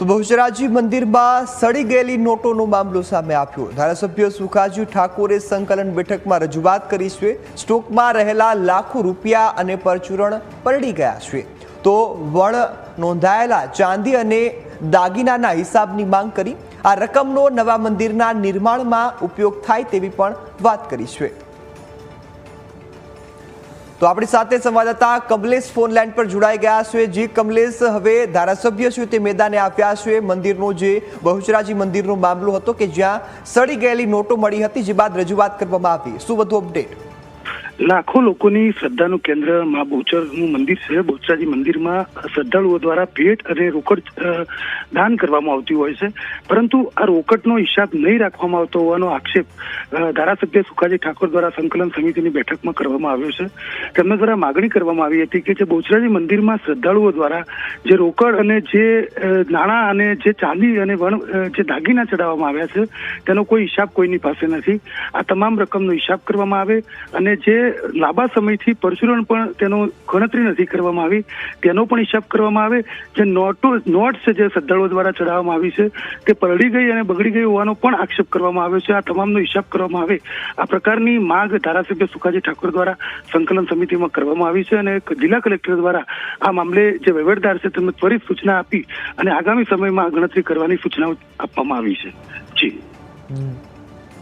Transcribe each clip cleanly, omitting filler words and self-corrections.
તો બહુચરાજી મંદિરમાં સડી ગયેલી નોટોનો મામલો સામે આવ્યો। ધારાસભ્ય સુખાજી ઠાકોરે સંકલન બેઠકમાં રજૂઆત કરી છે। સ્ટોકમાં રહેલા લાખો રૂપિયા અને પરચુરણ પલળી ગયા છે। તો વણ નોંધાયેલા ચાંદી અને દાગીનાના હિસાબની માંગ કરી। આ રકમનો નવા મંદિરના નિર્માણમાં ઉપયોગ થાય તેવી પણ વાત કરી છે। તો આપણી સાથે સંવાદદાતા કમલેશ ફોન લાઈન પર જોડાઈ ગયા છે। જે કમલેશ, હવે ધારાસભ્ય છે તે મેદાને આવ્યા છે। મંદિરનો જે બહુચરાજી મંદિરનો મામલો હતો કે જ્યાં સડી ગયેલી નોટો મળી હતી, જે બાદ રજૂઆત કરવામાં આવી, શું વધુ અપડેટ? લાખો લોકોની શ્રદ્ધાનું કેન્દ્ર મા બહુચરનું મંદિર છે। બહુચરાજી મંદિરમાં શ્રદ્ધાળુઓ દ્વારા ભેટ અને રોકડ દાન કરવામાં આવતી હોય છે, પરંતુ આ રોકડનો હિસાબ નહીં રાખવામાં આવતો હોવાનો આક્ષેપ ધારાસભ્ય સુખાજી ઠાકોર દ્વારા સંકલન સમિતિની બેઠકમાં કરવામાં આવ્યો છે। તેમના દ્વારા માગણી કરવામાં આવી હતી કે જે બહુચરાજી મંદિરમાં શ્રદ્ધાળુઓ દ્વારા જે રોકડ અને જે નાણાં અને જે ચાંદી અને જે દાગીના ચડાવવામાં આવ્યા છે તેનો કોઈ હિસાબ કોઈની પાસે નથી। આ તમામ રકમનો હિસાબ કરવામાં આવે અને જે લાંબા સમયથી પરચુરણ પણ તેનો ગણતરી નથી કરવામાં આવી તેનો પણ હિસાબ કરવામાં આવે। જે નોટ છે જે શ્રદ્ધાળુઓ દ્વારા ચડાવવામાં આવી છે તે પલળી ગઈ અને બગડી ગઈ હોવાનો પણ આક્ષેપ કરવામાં આવ્યો છે। આ તમામનો હિસાબ કરવામાં આવે, આ પ્રકારની માંગ ધારાસભ્ય સુખાજી ઠાકોર દ્વારા સંકલન સમિતિમાં કરવામાં આવી છે અને જિલ્લા કલેક્ટર દ્વારા આ મામલે જે વહીવટદાર છે તેમને ત્વરિત સૂચના આપી અને આગામી સમયમાં ગણતરી કરવાની સૂચનાઓ આપવામાં આવી છે।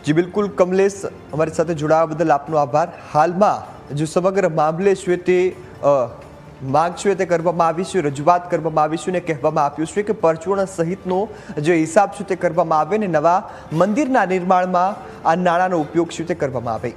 જી બિલકુલ કમલેશ, અમારી સાથે જોડાવા બદલ આપનો આભાર। હાલમાં જો સમગ્ર મામલે છે તે માંગ છે તે કરવામાં આવી છે, રજૂઆત કરવામાં આવી છે અને કહેવામાં આવ્યું છે કે પરચુરણ સહિતનો જે હિસાબ છે તે કરવામાં આવે ને નવા મંદિરના નિર્માણમાં આ નાણાંનો ઉપયોગ છે તે કરવામાં આવે।